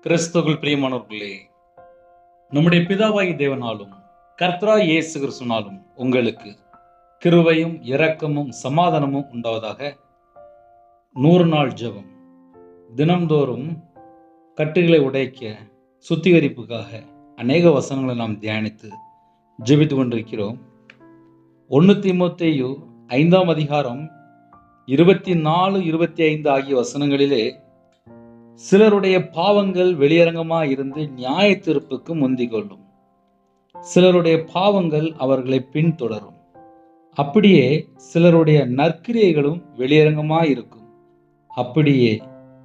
கிறிஸ்துவுக்குள் பிரியமானவர்களே, நம்முடைய பிதாவாகிய தேவனாலும் கர்த்தராகிய இயேசு கிறிஸ்துவினாலும் உங்களுக்கு கிருபையும் இரக்கமும் சமாதானமும் உண்டாவதாக. 100 நாள் ஜெபம். தினம்தோறும் கட்டுகளை உடைக்க சுத்திகரிப்புக்காக அநேக வசனங்களை நாம் தியானித்து ஜெபித்து கொண்டிருக்கிறோம். 1 தீமோத்தேயு 5ஆம் அதிகாரம் 24, 25 ஆகிய வசனங்களிலே சிலருடைய பாவங்கள் வெளியரங்கமாக இருந்து நியாய தீர்ப்புக்கு முந்திக் கொள்ளும். சிலருடைய பாவங்கள் அவர்களை பின்தொடரும். அப்படியே சிலருடைய நற்கிரியைகளும் வெளியரங்கமாக இருக்கும். அப்படியே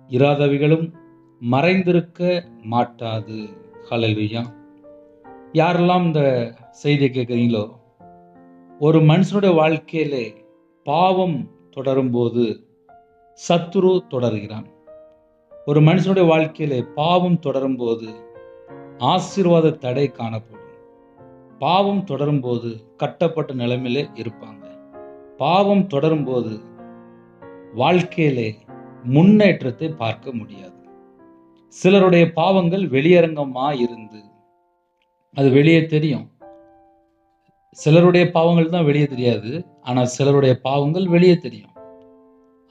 இராதவைகளும் மறைந்திருக்க மாட்டாது. ஹல்லேலூயா. யாரெல்லாம் இந்த செய்தியை கேட்குறீங்களோ, ஒரு மனுஷனுடைய வாழ்க்கையிலே பாவம் தொடரும்போது சத்துரு தொடர்கிறான். ஒரு மனுஷனுடைய வாழ்க்கையிலே பாவம் தொடரும் போது ஆசீர்வாத தடை காணப்படும். பாவம் தொடரும் போது கட்டப்பட்ட நிலைமையிலே இருப்பாங்க. பாவம் தொடரும் போது வாழ்க்கையிலே முன்னேற்றத்தை பார்க்க முடியாது. சிலருடைய பாவங்கள் வெளியரங்கமா இருந்து அது வெளியே தெரியும். சிலருடைய பாவங்கள் தான் வெளியே தெரியாது, ஆனால் சிலருடைய பாவங்கள் வெளியே தெரியும்.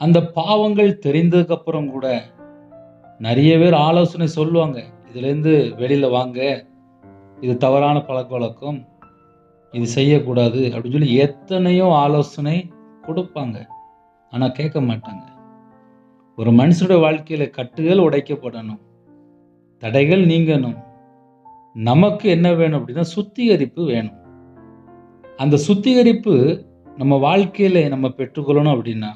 அந்த பாவங்கள் தெரிந்ததுக்கு அப்புறம் கூட நிறைய பேர் ஆலோசனை சொல்லுவாங்க, இதுலேருந்து வெளியில் வாங்க, இது தவறான பழக்க வழக்கம், இது செய்யக்கூடாது அப்படின்னு சொல்லி எத்தனையோ ஆலோசனை கொடுப்பாங்க. ஆனால் கேட்க மாட்டாங்க. ஒரு மனுஷனுடைய வாழ்க்கையில் கட்டுகள் உடைக்கப்படணும், தடைகள் நீங்கணும். நமக்கு என்ன வேணும் அப்படின்னா சுத்திகரிப்பு வேணும். அந்த சுத்திகரிப்பு நம்ம வாழ்க்கையில் நம்ம பெற்றுக்கொள்ளணும் அப்படின்னா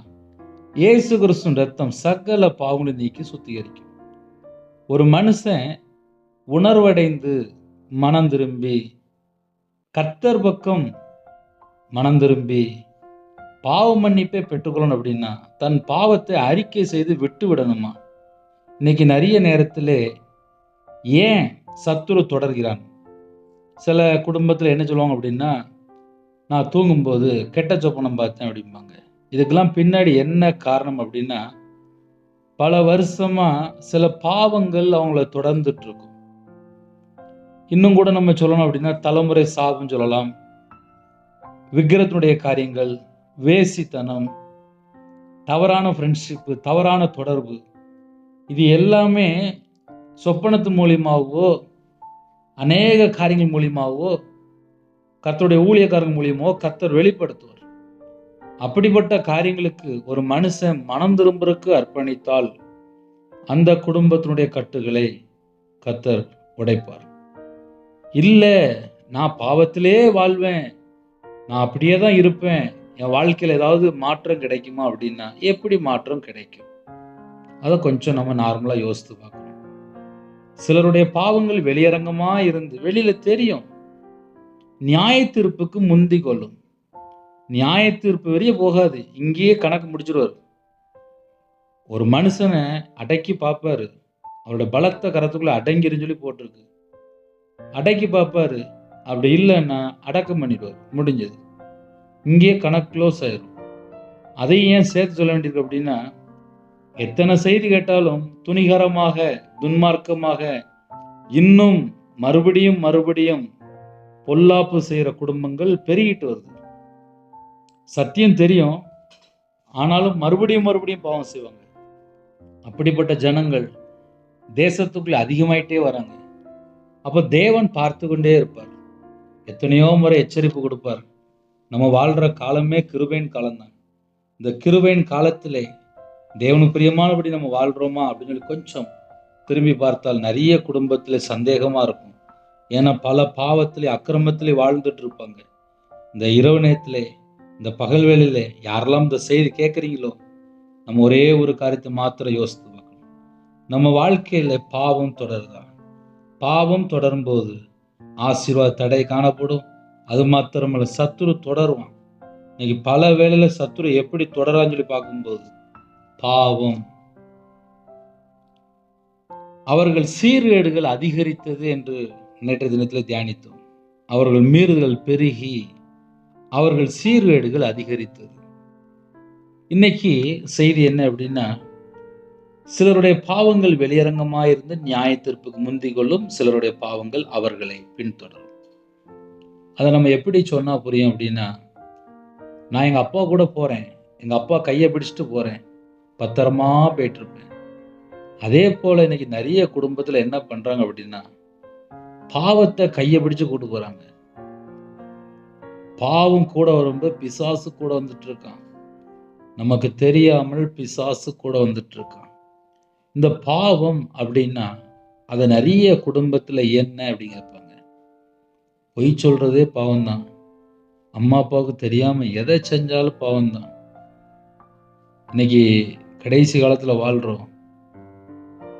இயேசு கிறிஸ்துவின் ரத்தம் சகல பாவங்களை நீக்கி சுத்திகரிக்கும். ஒரு மனுஷன் உணர்வடைந்து மனம் திரும்பி கர்த்தர் பக்கம் மனம் திரும்பி பாவ மன்னிப்பை பெற்றுக்கொள்ளணும் அப்படின்னா தன் பாவத்தை அறிக்கை செய்து விட்டு விடணுமா. இன்னைக்கு நிறைய நேரத்தில் ஏன் சத்துரு தொடர்கிறான்? சில குடும்பத்தில் என்ன சொல்லுவாங்க அப்படின்னா, நான் தூங்கும்போது கெட்ட சொப்பனம் பார்த்தேன் அப்படிம்பாங்க. இதுக்கெல்லாம் பின்னாடி என்ன காரணம் அப்படின்னா, பல வருஷமா சில பாவங்கள் அவங்கள தொடர்ந்துட்டு இருக்கும். இன்னும் கூட நம்ம சொல்லணும் அப்படின்னா தலைமுறை சாபம் சொல்லலாம். விக்கிரத்தினுடைய காரியங்கள், வேசித்தனம், தவறான ஃப்ரெண்ட்ஷிப்பு, தவறான தொடர்பு, இது எல்லாமே சொப்பனத்து மூலியமாகவோ அநேக காரியங்கள் மூலியமாகவோ கர்த்தருடைய ஊழியக்காரங்க மூலியமாகவோ கர்த்தர் வெளிப்படுத்துவார். அப்படிப்பட்ட காரியங்களுக்கு ஒரு மனுஷன் மனம் திரும்புறதுக்கு அர்ப்பணித்தால் அந்த குடும்பத்தினுடைய கட்டுகளை கர்த்தர் உடைப்பார். இல்லை, நான் பாவத்திலே வாழ்வேன், நான் அப்படியே தான் இருப்பேன், என் வாழ்க்கையில் ஏதாவது மாற்றம் கிடைக்குமா அப்படின்னா எப்படி மாற்றம் கிடைக்கும்? அதை கொஞ்சம் நம்ம நார்மலாக யோசித்து பார்க்கணும். சிலருடைய பாவங்கள் வெளியரங்கமாக இருந்து வெளியில் தெரியும். நியாய தீர்ப்புக்கு முந்தி கொள்ளும். நியாய தீர்ப்பு வரையே போகாது, இங்கேயே கணக்கு முடிச்சிடுவார். ஒரு மனுஷனை அடக்கி பார்ப்பாரு, அவரோட பலத்த கரத்துக்குள்ள அடங்கிருன்னு சொல்லி போட்டிருக்கு. அடக்கி பார்ப்பாரு, அப்படி இல்லைன்னா அடக்கம் பண்ணிடுவார், முடிஞ்சது. இங்கேயே கணக்கு க்ளோஸ் ஆயிரும். அதையும் ஏன் சேர்த்து சொல்ல வேண்டியிருக்கு அப்படின்னா, எத்தனை செய்தி கேட்டாலும் துணிகரமாக துன்மார்க்கமாக இன்னும் மறுபடியும் மறுபடியும் பொல்லாப்பு செய்கிற குடும்பங்கள் பெருகிட்டு வருது. சத்தியம் தெரியும், ஆனாலும் மறுபடியும் மறுபடியும் பாவம் செய்வாங்க. அப்படிப்பட்ட ஜனங்கள் தேசத்துக்குள்ள அதிகமாயிட்டே வராங்க. அப்போ தேவன் பார்த்து கொண்டே இருப்பார். எத்தனையோ முறை எச்சரிப்பு கொடுப்பார். நம்ம வாழ்கிற காலமே கிருபையின் காலம்தான். இந்த கிருபையின் காலத்திலே தேவனுக்கு பிரியமானபடி நம்ம வாழ்கிறோமா அப்படின்னு சொல்லி கொஞ்சம் திரும்பி பார்த்தால் நிறைய குடும்பத்தில் சந்தேகமாக இருக்கும். ஏன்னா பல பாவத்திலே அக்கிரமத்திலே வாழ்ந்துட்டு இருப்பாங்க. இந்த இரவு நேரத்திலே, இந்த பகல் வேளையிலே யாரெல்லாம் இந்த செய்தி கேட்குறீங்களோ, நம்ம ஒரே ஒரு காரியத்தை மாத்திரம் யோசித்து பார்க்கணும். நம்ம வாழ்க்கையில் பாவம் தொடருதா? பாவம் தொடரும்போது ஆசீர்வாத தடை காணப்படும். அது மாத்திரமல்ல, சத்துரு தொடருவான். இன்னைக்கு பல வேளையில் சத்துரு எப்படி தொடரான்னு சொல்லி பார்க்கும்போது பாவம், அவர்கள் சீர்கேடுகள் அதிகரித்தது என்று நேற்றைய தினத்தில் தியானித்தோம். அவர்கள் மீறுதல் பெருகி அவர்கள் சீர்கேடுகள் அதிகரித்தது. இன்னைக்கு செய்தி என்ன அப்படின்னா, சிலருடைய பாவங்கள் வெளியரங்கமாயிருந்து நியாய தீர்ப்புக்கு முந்திக் கொள்ளும், சிலருடைய பாவங்கள் அவர்களை பின்தொடரும். அதை நம்ம எப்படி சொன்னா புரியும் அப்படின்னா, நான் எங்க அப்பா கூட போறேன், எங்க அப்பா கையை பிடிச்சிட்டு போறேன், பத்திரமா போயிட்டு இருப்பேன். அதே போல இன்னைக்கு நிறைய குடும்பத்துல என்ன பண்றாங்க அப்படின்னா, பாவத்தை கையை பிடிச்சு கூட்டு போறாங்க. பாவம் கூட வரும்போது பிசாசு கூட வந்துட்டு இருக்கான். நமக்கு தெரியாமல் பிசாசு கூட வந்துட்டு இருக்கான். இந்த பாவம் அப்படின்னா அதை நிறைய குடும்பத்துல என்ன அப்படின்னு கேட்பாங்க. பொய் சொல்றதே பாவம் தான். அம்மா அப்பாவுக்கு தெரியாம எதை செஞ்சாலும் பாவம் தான். இன்னைக்கு கடைசி காலத்துல வாழ்றோம்.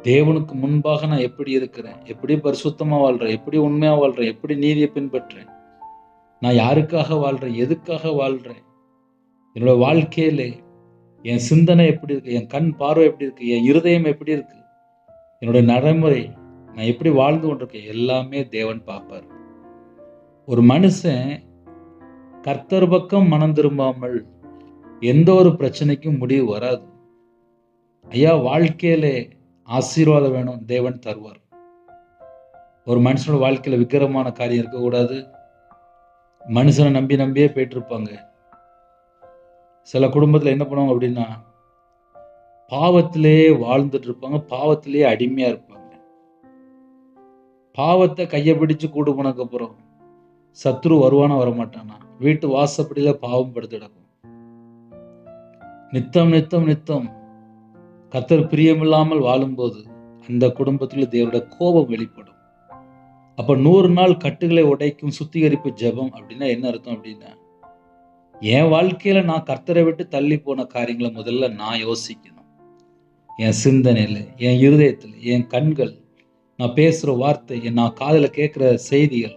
தேவனுக்கு முன்பாக நான் எப்படி இருக்கிறேன், எப்படி பரிசுத்தமா வாழ்றேன், எப்படி உண்மையா வாழ்றேன், எப்படி நீதியை பின்பற்றேன், நான் யாருக்காக வாழ்றேன், எதுக்காக வாழ்றேன், என்னோட வாழ்க்கையில என் சிந்தனை எப்படி இருக்கு, என் கண் பார்வை எப்படி இருக்கு, என் இருதயம் எப்படி இருக்கு, என்னுடைய நடைமுறை நான் எப்படி வாழ்ந்து கொண்டிருக்கேன், எல்லாமே தேவன் பார்ப்பார். ஒரு மனுஷன் கர்த்தர் பக்கம் மனம் திரும்பாமல் எந்த ஒரு பிரச்சனைக்கும் முடிவு வராது. ஐயா, வாழ்க்கையில ஆசீர்வாதம் வேணும், தேவன் தருவார். ஒரு மனுஷனோட வாழ்க்கையில விக்கிரமான காரியம் இருக்கக்கூடாது. மனுஷனை நம்பியே போயிட்டு இருப்பாங்க. சில குடும்பத்துல என்ன பண்ணுவாங்க அப்படின்னா, பாவத்திலே வாழ்ந்துட்டு இருப்பாங்க, பாவத்திலேயே அடிமையா இருப்பாங்க. பாவத்தை கையை பிடிச்சு கூட்டு போனதுக்கு அப்புறம் சத்ரு வருவானா வரமாட்டானா, வீட்டு வாசப்படியில பாவம் படுத்து கிடக்கும். நித்தம் கர்த்தர் பிரியமில்லாமல் வாழும்போது அந்த குடும்பத்தில் தேவனுடைய கோபம் வெளிப்படும். அப்ப 100 நாள் கட்டுகளை உடைக்கும் சுத்திகரிப்பு ஜெபம் அப்படின்னா என்ன அர்த்தம் அப்படின்னா, என் வாழ்க்கையில நான் கர்த்தரை விட்டு தள்ளி போன காரியங்களை முதல்ல நான் யோசிக்கணும். என் சிந்தனையில, என் இருதயத்துல, என் கண்கள், நான் பேசுற வார்த்தை, நான் காதுல கேட்கிற செய்திகள்,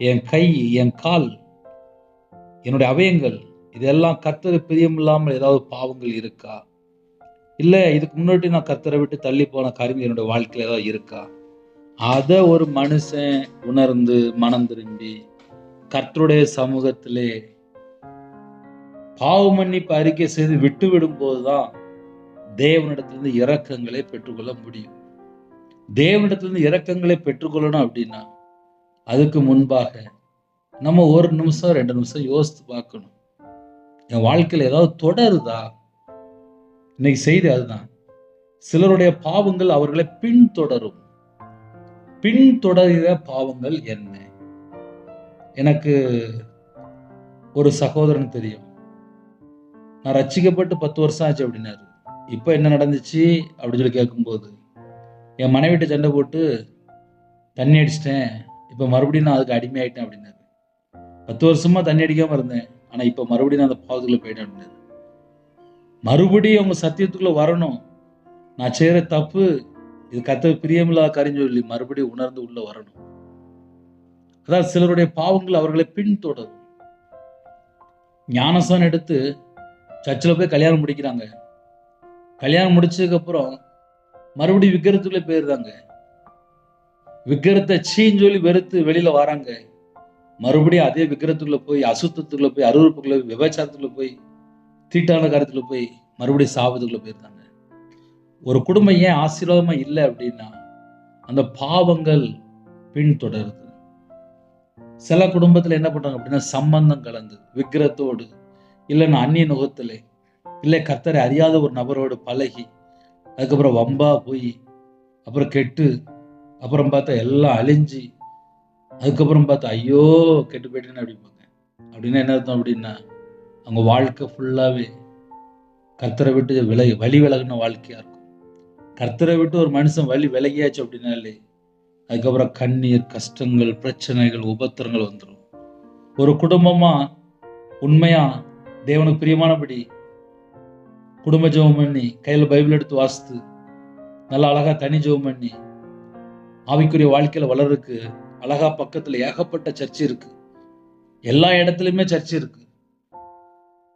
என் கை, என் கால், என்னுடைய அவயங்கள், இதெல்லாம் கர்த்தர் பிரியமில்லாமல் ஏதாவது பாவங்கள் இருக்கா, இல்ல இதுக்கு முன்னாடி நான் கர்த்தரை விட்டு தள்ளி போன காரியம் என்னோட வாழ்க்கையில ஏதாவது இருக்கா, அத ஒரு மனுஷன் உணர்ந்து மனம் திரும்பி கர்த்தருடைய சமூகத்திலே பாவ மன்னிப்பு அறிக்கை செய்து விட்டு விடும் போதுதான் தேவனிடத்திலிருந்து இரக்கங்களை பெற்றுக்கொள்ள முடியும். தேவனிடத்திலிருந்து இரக்கங்களை பெற்றுக்கொள்ளணும் அப்படின்னா அதுக்கு முன்பாக நம்ம 1 நிமிஷம் 2 நிமிஷம் யோசித்து பார்க்கணும். என் வாழ்க்கையில ஏதாவது தொடருதா? இன்னைக்கு செய்தி அதுதான். சிலருடைய பாவங்கள் அவர்களை பின்தொடரும். பின்தொடர்கிற பாவங்கள் என்ன? எனக்கு ஒரு சகோதரன் தெரியும். நான் ரட்சிக்கப்பட்டு 10 வருஷம் ஆச்சு அப்படின்னாரு. இப்ப என்ன நடந்துச்சு அப்படின்னு சொல்லி கேட்கும்போது, என் மனைவிட்ட சண்டை போட்டு தண்ணி அடிச்சிட்டேன், இப்ப மறுபடியும் நான் அதுக்கு அடிமையாயிட்டேன் அப்படின்னாரு. 10 வருஷமா தண்ணி அடிக்காம இருந்தேன், ஆனா இப்ப மறுபடியும் நான் அந்த பாவத்துக்குள்ள போயிட்டேன் அப்படின்னாரு. மறுபடியும் அவங்க சத்தியத்துக்குள்ள வரணும். நான் செய்யற தப்பு, இது கர்த்தருக்கு பிரியமில்லாத காரியம் சொல்லி மறுபடியும் உணர்ந்து உள்ள வரணும். அதாவது சிலருடைய பாவங்கள் அவர்களை பின்தொடரும். ஞானஸ்தானம் எடுத்து சர்ச்சில் போய் கல்யாணம் முடிக்கிறாங்க. கல்யாணம் முடிச்சதுக்கு அப்புறம் மறுபடியும் விக்கிரத்துக்குள்ளே போயிருந்தாங்க. விக்கிரத்தை சீன்னு சொல்லி வெறுத்து வெளியில வராங்க. மறுபடியும் அதே விக்கிரத்துக்குள்ள போய், அசுத்தத்துக்குள்ள போய், அருவருப்புக்குள்ள போய், விபச்சாரத்துக்குள்ள போய், தீட்டான காரியத்துல போய் மறுபடியும் சாபத்துக்குள்ள போயிருந்தாங்க. ஒரு குடும்பம் ஏன் ஆசீர்வாதமா இல்லை அப்படின்னா அந்த பாவங்கள் பின்தொடருது. சில குடும்பத்துல என்ன பண்றாங்க அப்படின்னா, சம்பந்தம் கலந்து விக்கிரத்தோடு, இல்லைன்னா அந்நிய நுகத்துல, இல்லை கர்த்தரை அறியாத ஒரு நபரோடு பழகி, அதுக்கப்புறம் வம்பா போய், அப்புறம் கெட்டு, அப்புறம் பார்த்தா எல்லாம் அழிஞ்சு, அதுக்கப்புறம் பார்த்தா ஐயோ கெட்டு போயிட்டேன்னு அப்படிம்பாங்க. அப்படின்னா என்ன அர்த்தம் அப்படின்னா, அவங்க வாழ்க்கை ஃபுல்லாவே கர்த்தரை விட்டு வழி விலகின வாழ்க்கையா இருக்கும். கர்த்தரை விட்டு ஒரு மனுஷன் வழி விலகியாச்சு அப்படின்னாலே அதுக்கப்புறம் கண்ணீர், கஷ்டங்கள், பிரச்சனைகள், உபத்திரங்கள் வந்துடும். ஒரு குடும்பமா உண்மையா தேவனுக்கு பிரியமானபடி குடும்ப ஜெபம் பண்ணி, கையில பைபிள் எடுத்து வாசித்து, நல்லா அழகா தனி ஜெபம் பண்ணி, ஆவிக்குரிய வாழ்க்கையில வளர்றதுக்கு அழகா பக்கத்துல ஏகப்பட்ட சர்ச்சு இருக்கு. எல்லா இடத்துலயுமே சர்ச்சு இருக்கு.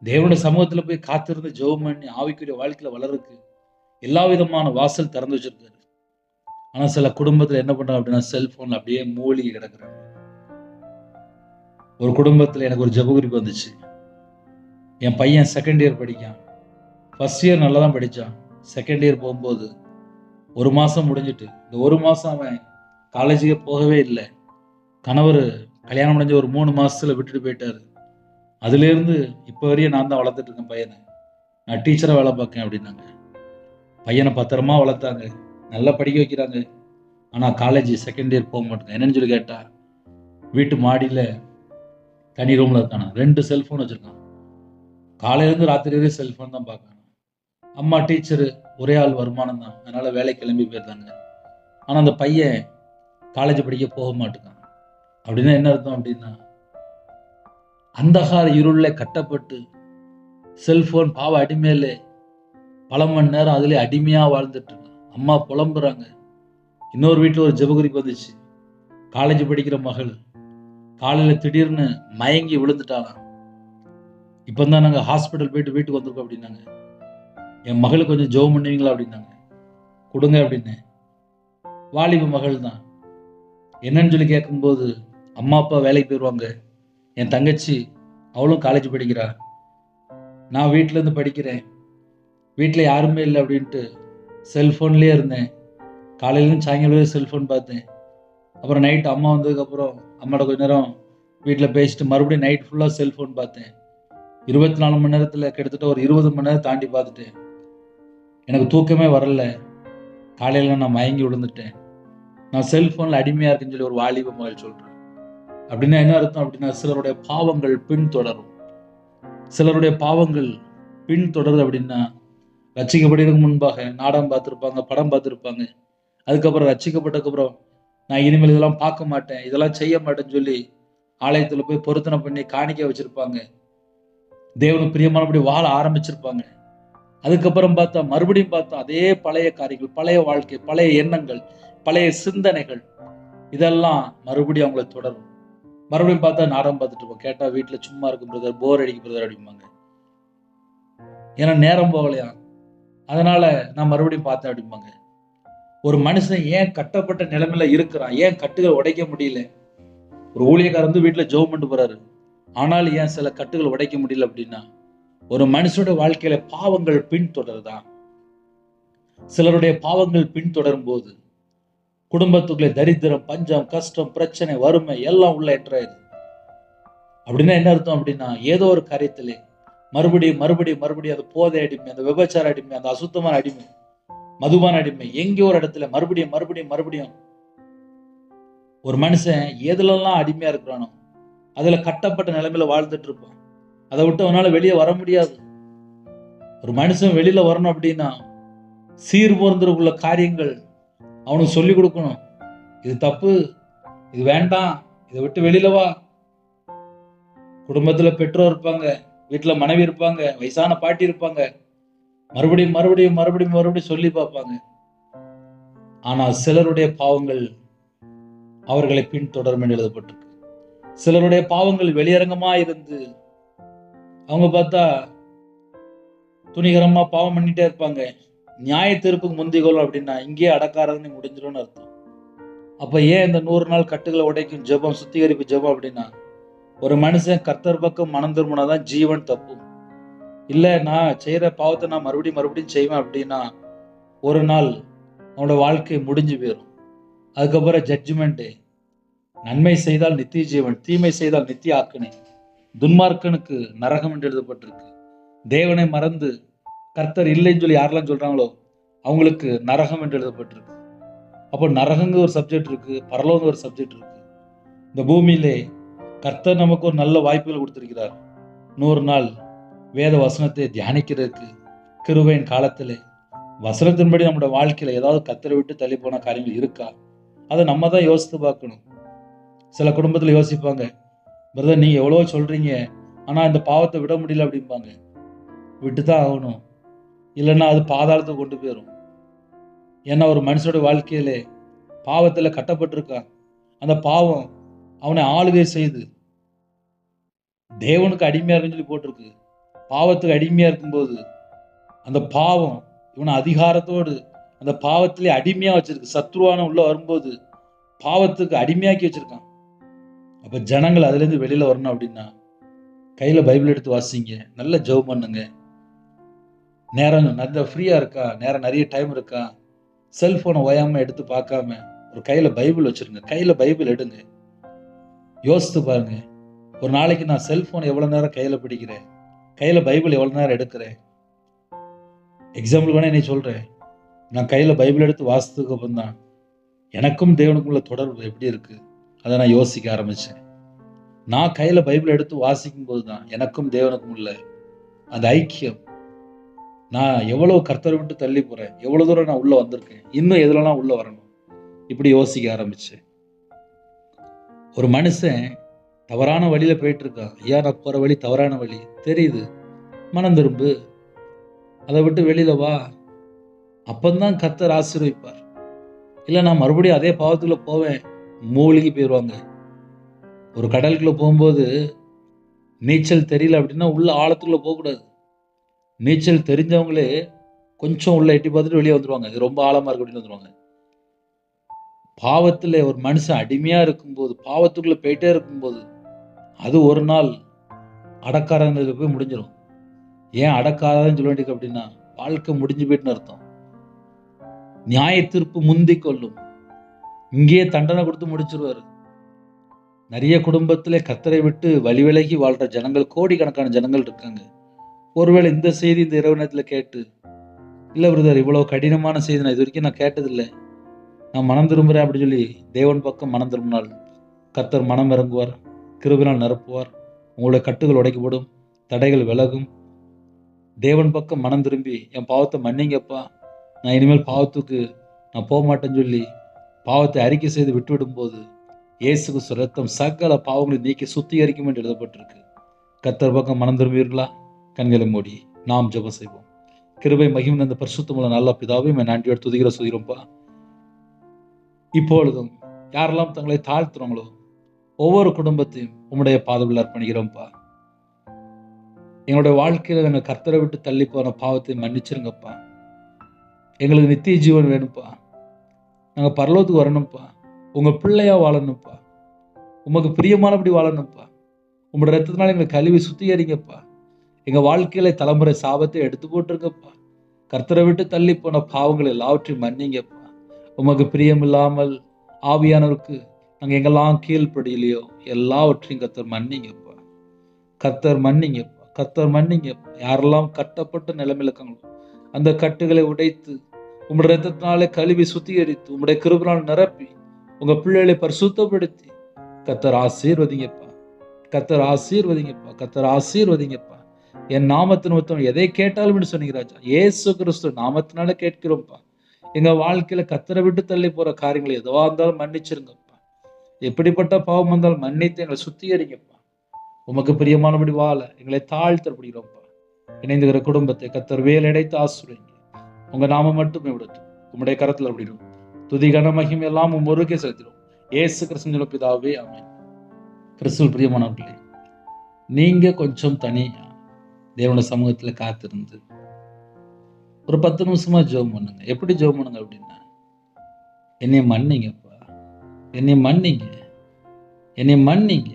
தேவனுடைய சமூகத்துல போய் காத்திருந்து ஜெபம் பண்ணி ஆவிக்குரிய வாழ்க்கையில வளர்றதுக்கு எல்லா விதமான வாசல் திறந்து வச்சிருக்காரு. ஆனா சில குடும்பத்துல என்ன பண்றாங்க அப்படின்னா, செல்போன்ல அப்படியே மூழ்கி கிடக்குறாங்க. ஒரு குடும்பத்துல எனக்கு ஒரு ஜெப குறிப்பு வந்துச்சு. என் பையன் 2nd இயர் படிக்கான். 1st இயர் நல்லா தான் படிச்சான். செகண்ட் இயர் போகும்போது 1 மாதம் முடிஞ்சிட்டு, இந்த 1 மாதம் அவன் காலேஜுக்கே போகவே இல்லை. கணவர் கல்யாணம் முடிஞ்ச ஒரு 3 மாதத்தில் விட்டுட்டு போயிட்டார். அதுலேருந்து இப்போ வரையும் நான் தான் வளர்த்துட்டு இருக்கேன் பையனை. நான் டீச்சராக வேலை பார்க்கேன் அப்படின்னாங்க. பையனை பத்திரமா வளர்த்தாங்க, நல்லா படிக்க வைக்கிறாங்க. ஆனால் காலேஜ் செகண்ட் இயர் போக மாட்டேங்க. என்னன்னு சொல்லி கேட்டால், வீட்டு மாடியில் தனி ரூமில் இருக்கானா, 2 செல்ஃபோன் வச்சுருக்கான். காலையிலேருந்து ராத்திரி வரையும் செல்ஃபோன் தான் பார்க்கணும். அம்மா டீச்சரு, ஒரே ஆள் வருமானம் தான், அதனால் வேலை கிளம்பி போயிருந்தாங்க. ஆனால் அந்த பையன் காலேஜ் படிக்க போக மாட்டேங்கான். அப்படின்னா என்ன அர்த்தம் அப்படின்னா, அந்தகார இருளில் கட்டப்பட்டு செல்ஃபோன் பாவ அடிமையிலே பல மணி நேரம் அதிலே அடிமையாக வாழ்ந்துட்டு இருக்கான். அம்மா புலம்புறாங்க. இன்னொரு வீட்டில் ஒரு ஜெபகுறிப்பு வந்துச்சு. காலேஜ் படிக்கிற மகள் காலையில் திடீர்னு மயங்கி விழுந்துட்டாலாம். இப்போ தான் நாங்கள் ஹாஸ்பிட்டல் போயிட்டு வீட்டுக்கு வந்திருக்கோம் அப்படின்னாங்க. என் மகளுக்கு கொஞ்சம் ஜெபம் பண்ணுவீங்களா அப்படின்னாங்க. கொடுங்க அப்படின்னு. வாலிப மகள் தான். என்னன்னு சொல்லி கேட்கும்போது, அம்மா அப்பா வேலைக்கு போயிடுவாங்க, என் தங்கச்சி அவளும் காலேஜ் படிக்கிறா, நான் வீட்டிலேருந்து படிக்கிறேன், வீட்டில் யாருமே இல்லை அப்படின்ட்டு செல்ஃபோன்லேயே இருந்தேன். காலையிலேருந்து சாயங்காலம் செல்ஃபோன் பார்த்தேன். அப்புறம் நைட் அம்மா வந்ததுக்கப்புறம் அம்மாட்ட கொஞ்ச நேரம் வீட்டில் பேசிட்டு மறுபடியும் நைட் ஃபுல்லாக செல்ஃபோன் பார்த்தேன். 24 மணி நேரத்தில் கிட்டத்தட்ட ஒரு 20 மணி நேரம் தாண்டி பார்த்துட்டேன். எனக்கு தூக்கமே வரல. காலையில் நான் மயங்கி விழுந்துட்டேன். நான் செல்ஃபோனில் அடிமையாக இருக்குன்னு சொல்லி ஒரு வாலிப மகள் சொல்கிறேன். அப்படின்னா என்ன அர்த்தம் அப்படின்னா, சிலருடைய பாவங்கள் பின்தொடரும். சிலருடைய பாவங்கள் பின்தொடருது அப்படின்னா, ரட்சிக்கப்படுறதுக்கு முன்பாக நாடகம் பார்த்துருப்பாங்க, படம் பார்த்துருப்பாங்க. அதுக்கப்புறம் ரட்சிக்கப்பட்டதுக்கப்புறம் நான் இனிமேல் இதெல்லாம் பார்க்க மாட்டேன், இதெல்லாம் செய்ய மாட்டேன்னு சொல்லி ஆலயத்தில் போய் பொருத்தனை பண்ணி காணிக்க வச்சிருப்பாங்க. தேவனுக்கு பிரியமானபடி வாழ ஆரம்பிச்சிருப்பாங்க. அதுக்கப்புறம் பார்த்தா மறுபடியும் பார்த்தா அதே பழைய காரியங்கள், பழைய வாழ்க்கை, பழைய எண்ணங்கள், பழைய சிந்தனைகள் இதெல்லாம் மறுபடியும் அவங்களை தொடரும். மறுபடியும் பார்த்தா நாடகம் பார்த்துட்டு இருப்போம். கேட்டா வீட்டில் சும்மா இருக்கும் பிரதர், போர் அடிக்கு பிரதர் அப்படிம்பாங்க. ஏன்னா நேரம் போகலையா, அதனால நான் மறுபடியும் பார்த்தேன் அப்படிம்பாங்க. ஒரு மனுஷன் ஏன் கட்டப்பட்ட நிலைமையில இருக்கிறான், ஏன் கட்டுகள் உடைக்க முடியல? ஒரு ஊழியக்காரர் வந்து வீட்டில் ஜெபம் பண்ணிட்டு போறாரு, ஆனால் ஏன் சில கட்டுகள் உடைக்க முடியல அப்படின்னா, ஒரு மனுஷனோட வாழ்க்கையில பாவங்கள் பின்தொடருதான். சிலருடைய பாவங்கள் பின்தொடரும் போது குடும்பத்துக்குள்ளே தரித்திரம், பஞ்சம், கஷ்டம், பிரச்சனை, வறுமை எல்லாம் உள்ள என்ட்ராயிருது. அப்படின்னா என்ன அர்த்தம் அப்படின்னா, ஏதோ ஒரு காரியத்திலே மறுபடியும் மறுபடியும் மறுபடியும் அது போதை அடிமை, அந்த விபச்சார அடிமை, அந்த அசுத்தமான அடிமை, மதுபான அடிமை, எங்கேயோ ஒரு இடத்துல மறுபடியும் மறுபடியும் மறுபடியும் ஒரு மனுஷன் எதுலெல்லாம் அடிமையா இருக்கிறானோ அதுல கட்டப்பட்ட நிலைமையில வாழ்ந்துட்டு இருப்பான். அதை விட்டு அவனால வெளியே வர முடியாது. ஒரு மனுஷன் வெளியில வரணும் அப்படின்னா சீர்பொருந்துள்ள காரியங்கள் அவனுக்கு சொல்லி கொடுக்கணும். இது தப்பு, இது வேண்டாம், இதை விட்டு வெளியில வா. குடும்பத்துல பெற்றோர் இருப்பாங்க, வீட்டுல மனைவி இருப்பாங்க, வயசான பாட்டி இருப்பாங்க. மறுபடியும் மறுபடியும் மறுபடியும் மறுபடியும் சொல்லி பார்ப்பாங்க. ஆனால் சிலருடைய பாவங்கள் அவர்களை பின்தொடரும் என்று எழுதப்பட்டிருக்கு. சிலருடைய பாவங்கள் வெளியரங்கமா இருந்து அவங்க பார்த்தா துணிகரமா பாவம் பண்ணிட்டே இருப்பாங்க. நியாய தீர்ப்புக்கு முந்திகோள் அப்படின்னா இங்கே அடக்காரதுன்னு முடிஞ்சிடும்னு அர்த்தம். அப்ப ஏன் இந்த 100 நாள் கட்டுகளை உடைக்கும் ஜெபம், சுத்திகரிப்பு ஜெபம் அப்படின்னா, ஒரு மனுஷன் கர்த்தர் பக்கம் மனம் திரும்பினாதான் ஜீவன் தப்பும். இல்லை நான் செய்யற பாவத்தை நான் மறுபடியும் மறுபடியும் செய்வேன் அப்படின்னா ஒரு நாள் அவனோட வாழ்க்கை முடிஞ்சு போயிடும். அதுக்கப்புறம் ஜட்ஜ்மெண்ட்டு. நன்மை செய்தால் நித்திய ஜீவன், தீமை செய்தால் நித்திய ஆக்கினை. துன்மார்க்கனுக்கு நரகம் என்று எழுதப்பட்டிருக்கு. தேவனை மறந்து கர்த்தர் இல்லைன்னு சொல்லி யாரெல்லாம் சொல்றாங்களோ அவங்களுக்கு நரகம் என்று எழுதப்பட்டிருக்கு. அப்போ நரகங்க ஒரு சப்ஜெக்ட் இருக்கு, பரலோகம் ஒரு சப்ஜெக்ட் இருக்கு. இந்த பூமியிலே கர்த்தர் நமக்கு ஒரு நல்ல வாய்ப்புகள் கொடுத்திருக்கிறார். 100 நாள் வேத வசனத்தை தியானிக்கிறதுக்கு. கிருபையின் காலத்திலே வசனத்தின்படி நம்மளோட வாழ்க்கையில ஏதாவது கர்த்தரை விட்டு தள்ளி போன காரியங்கள் இருக்கா, அதை நம்ம தான் யோசித்து பார்க்கணும். சில குடும்பத்தில் யோசிப்பாங்க, பிரதர் நீங்க எவ்வளோ சொல்றீங்க, ஆனா இந்த பாவத்தை விட முடியல அப்படிம்பாங்க. விட்டுதான் ஆகணும், இல்லைன்னா அது பாதாளத்தை கொண்டு போயிடும். ஏன்னா ஒரு மனுஷனோட வாழ்க்கையிலே பாவத்துல கட்டப்பட்டிருக்கான். அந்த பாவம் அவனை ஆளுகை செய்து தேவனுக்கு அடிமையா இருக்குன்னு சொல்லி போட்டிருக்கு. பாவத்துக்கு அடிமையா இருக்கும்போது அந்த பாவம் இவனை அதிகாரத்தோடு அந்த பாவத்திலே அடிமையா வச்சிருக்கு. சத்ருவான உள்ள வரும்போது பாவத்துக்கு அடிமையாக்கி வச்சிருக்கான். அப்ப ஜனங்கள் அதுல இருந்து வெளியில வரணும் அப்படின்னா கையில பைபிள் எடுத்து வாசிங்க, நல்ல ஜெபம் பண்ணுங்க. நேரம் நிறைய ஃப்ரீயாக இருக்கா, நேரம் நிறைய டைம் இருக்கா, செல்ஃபோனை ஓயாமல் எடுத்து பார்க்காம ஒரு கையில் பைபிள் வச்சுருங்க. கையில் பைபிள் எடுங்க. யோசித்து பாருங்க, ஒரு நாளைக்கு நான் செல்ஃபோன் எவ்வளோ நேரம் கையில் பிடிக்கிறேன், கையில் பைபிள் எவ்வளோ நேரம் எடுக்கிறேன். எக்ஸாம்பிள் வேணா நீ சொல்கிறேன், நான் கையில் பைபிள் எடுத்து வாசித்ததுக்கு அப்புறம் தான் எனக்கும் தேவனுக்கும் உள்ள தொடர்பு எப்படி இருக்குது அதை நான் யோசிக்க ஆரம்பித்தேன். நான் கையில் பைபிள் எடுத்து வாசிக்கும் போது தான் எனக்கும் தேவனுக்கும் உள்ள அந்த ஐக்கியம், நான் எவ்வளோ கர்த்தரை விட்டு தள்ளி போகிறேன், எவ்வளோ தூரம் நான் உள்ளே வந்திருக்கேன், இன்னும் எதுலலாம் உள்ளே வரணும், இப்படி யோசிக்க ஆரம்பித்தேன். ஒரு மனுஷன் தவறான வழியில் போயிட்டு இருக்கான். ஐயா, நான் போகிற வழி தவறான வழி தெரியுது, மனம் திரும்பு, அதை விட்டு வெளியில் வா, அப்பந்தான் கர்த்தர் ஆசீர்வதிப்பார். இல்லை நான் மறுபடியும் அதே பாவத்துக்குள்ளே போவேன், மூழ்கி போயிடுவாங்க. ஒரு கடலுக்குள்ளே போகும்போது நீச்சல் தெரியல அப்படின்னா உள்ள ஆழத்துக்குள்ளே போகக்கூடாது. நீச்சல் தெரிஞ்சவங்களே கொஞ்சம் உள்ள எட்டி பார்த்துட்டு வெளியே வந்துடுவாங்க, இது ரொம்ப ஆழமாக இருக்கு அப்படின்னு வந்துடுவாங்க. பாவத்தில் ஒரு மனுஷன் அடிமையாக இருக்கும்போது, பாவத்துக்குள்ளே போயிட்டே இருக்கும்போது, அது ஒரு நாள் அடக்காரங்களுக்கு போய் முடிஞ்சிடும். ஏன் அடக்காரன்னு சொல்ல வேண்டியது அப்படின்னா, வாழ்க்கை முடிஞ்சு போயிட்டுன்னு அர்த்தம். நியாய தீர்ப்பு முந்தி கொள்ளும், இங்கேயே தண்டனை கொடுத்து முடிச்சிருவாரு. நிறைய குடும்பத்திலே கர்த்தரை விட்டு வழி விலகி வாழ்ற ஜனங்கள், கோடிக்கணக்கான ஜனங்கள் இருக்காங்க. ஒருவேளை இந்த செய்தி இந்த இரவு நேரத்தில் கேட்டு, இல்லை பிரதர் இவ்வளோ கடினமான செய்தி நான் இது வரைக்கும் நான் கேட்டதில்லை, நான் மனம் திரும்புகிறேன் அப்படி சொல்லி தேவன் பக்கம் மனம் திரும்பினால் கர்த்தர் மனம் இறங்குவார், கிருபையினால் நிரப்புவார், உங்களுடைய கட்டுகள் உடைக்கப்படும், தடைகள் விலகும். தேவன் பக்கம் மனம் திரும்பி என் பாவத்தை மன்னிங்கப்பா, நான் இனிமேல் பாவத்துக்கு நான் போக மாட்டேன்னு சொல்லி பாவத்தை அறிக்கை செய்து விட்டுவிடும்போது இயேசு கிறிஸ்து ரத்தம் சகல பாவங்களை நீக்கி சுத்திகரிக்கும் என்று எழுதப்பட்டிருக்கு. கர்த்தர் பக்கம் மனம் திரும்புவீர்களா? கண்களை மூடி நாம் ஜெபம் செய்வோம். கிருபை மகிமை அந்த பரிசுத்தமுள்ள நல்ல பிதாவே, நன்றியோடு துதிக்கிற சுதிரோம்ப்பா. இப்பொழுதும் யாரெல்லாம் தங்களை தாழ்த்துறாங்களோ ஒவ்வொரு குடும்பத்தையும் உம்முடைய பாதத்தில் அர்ப்பணிக்கிறோம்ப்பா. எங்களுடைய வாழ்க்கையில் நாங்கள் கர்த்தரை விட்டு தள்ளி போன பாவத்தை மன்னிச்சிருங்கப்பா. எங்களுக்கு நித்திய ஜீவன் வேணும்ப்பா, நாங்கள் பரலோகத்துக்கு வரணும்ப்பா, உங்கள் பிள்ளையா வாழணும்ப்பா, உமக்கு பிரியமானபடி வாழணும்ப்பா. உங்களோட ரத்தத்தினால எங்களை கழுவி சுத்திகரிங்கப்பா. எங்கள் வாழ்க்கையில தலைமுறை சாபத்தை எடுத்து போட்டுருங்கப்பா. கர்த்தரை விட்டு தள்ளி போன பாவங்கள் எல்லாவற்றையும் மன்னிங்கப்பா. உமக்கு பிரியமில்லாமல் ஆவியானவருக்கு நாங்கள் எங்கெல்லாம் கீழ்ப்படியிலையோ எல்லாவற்றையும் கர்த்தர் மன்னிங்கப்பா. கர்த்தர் மன்னிங்கப்பா, கர்த்தர் மன்னிங்கப்பா. யாரெல்லாம் கட்டப்பட்ட நிலைமையில் இருக்காங்களோ அந்த கட்டுகளை உடைத்து உங்களுடைய ரத்தத்தினாலே கழுவி சுத்திகரித்து உங்களுடைய கிருபையினால் நிரப்பி உங்க பிள்ளைகளை பரிசுத்தப்படுத்தி கர்த்தர் ஆசீர்வதிங்கப்பா, கர்த்தர் ஆசீர்வதிங்கப்பா, கர்த்தர் ஆசீர்வதிங்கப்பா. என் நாமத்தின் நிமித்தம் எதை கேட்டாலும் என்று சொன்னீங்க ராஜா. இயேசு கிறிஸ்து நாமத்தினால கேட்கிறோம்ப்பா. எங்க வாழ்க்கையில கர்த்தரை விட்டு தள்ளி போற காரியங்களை எதுவா இருந்தாலும் மன்னிச்சிருங்கப்பா. எப்படிப்பட்ட பாவம் வந்தாலும் மன்னித்து எங்களை சுத்திகரிங்கப்பா. உமக்கு பிரியமானபடி வாழ எங்களை தாழ்த்தப்படுகிறோம்ப்பா. இணைந்துகிற குடும்பத்தை கர்த்தர் வேலையடைத்து ஆசீர்வதிங்க. உங்க நாமம் மட்டுமே விடட்டும், உம்முடைய கரத்தில் அப்படிடும். துதி கன மகிமை எல்லாம் ஒருக்கே செலுத்திடும். இயேசு கிறிஸ்து பிதாவே, ஆமென். கிறிஸ்துவில் பிரியமானவர்களே, நீங்க கொஞ்சம் தனியா தேவனுடைய சமூகத்துல காத்திருந்து ஒரு 10 நிமிஷமா ஜெபம் பண்ணுங்க. எப்படி ஜெபம் பண்ணுங்க அப்படின்னா, என்னை மன்னிங்கப்பா, என்னை மன்னிங்க, என்னை மன்னிங்க,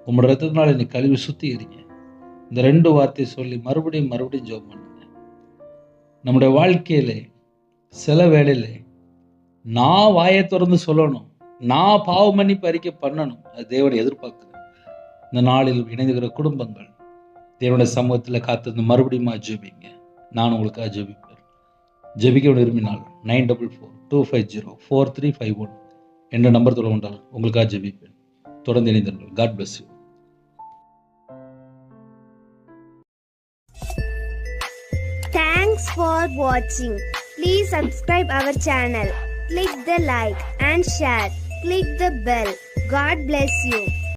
உங்களோட ரத்தத்தினால என்னை கழுவி சுத்திகரிங்க. இந்த 2 வார்த்தையை சொல்லி மறுபடியும் மறுபடியும் ஜெபம் பண்ணுங்க. நம்முடைய வாழ்க்கையில சில வேளையில நான் வாயை திறந்து சொல்லணும், நான் பாவ மன்னிப்பு அறிக்கை பண்ணணும். அது தேவனை எதிர்பார்க்குறேன். இந்த நாளில் இணைந்துகிற குடும்பங்கள் தேவனுடைய சமூகத்தில் காத்திருந்து மறுபடியும் ஜெபிங்க. நான் உங்களுக்காக ஜெபிப்பேன். ஜெபிக்க விரும்பினால் 9442504351 என்ற நம்பர் தொடர்பு கொண்டால் உங்களுக்காக ஜெபிப்பேன். தொடர்ந்து இணைந்தீர்கள். God bless you. Thanks for watching. Please subscribe our channel. Click the like and share. Click the bell. God bless you.